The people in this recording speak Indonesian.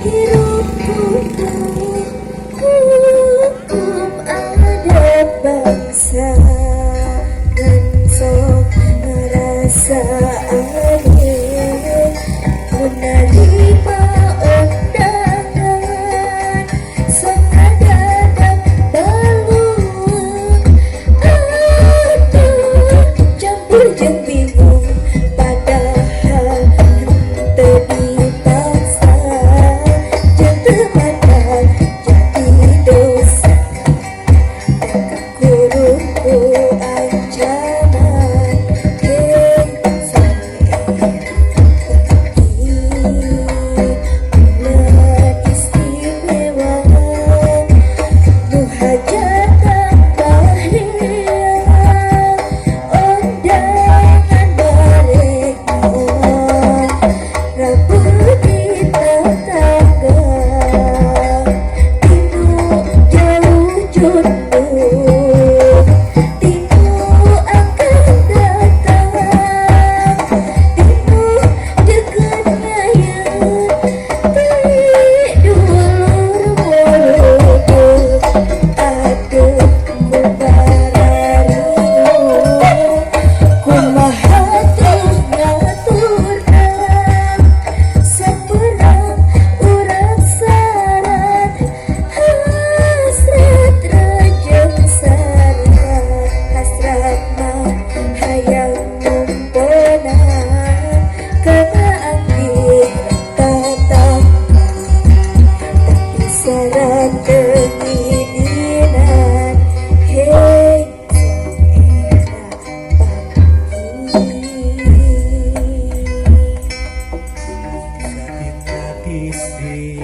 Hukum ada bangsa dan sok merasa adil menerima undangan sengaja balung aduh campur jeung bingung padahal teu dipaksa jeung teu bakal jadi dosa guruku ancaman hei bulan istimewa nu hajatan bahriah undangan barek Rabu di tetangga Timu jauh jodoh Timu akan datang Timu deket ngayun Tali dulur mulut Aduh mubarariyo kumaha tuh ngaturna saperang urang sarat hasrat rajeng sarat hasrat mah hayang mumpuna kana anggih tatang tapi sarat kengidinan hei Sakit hati sih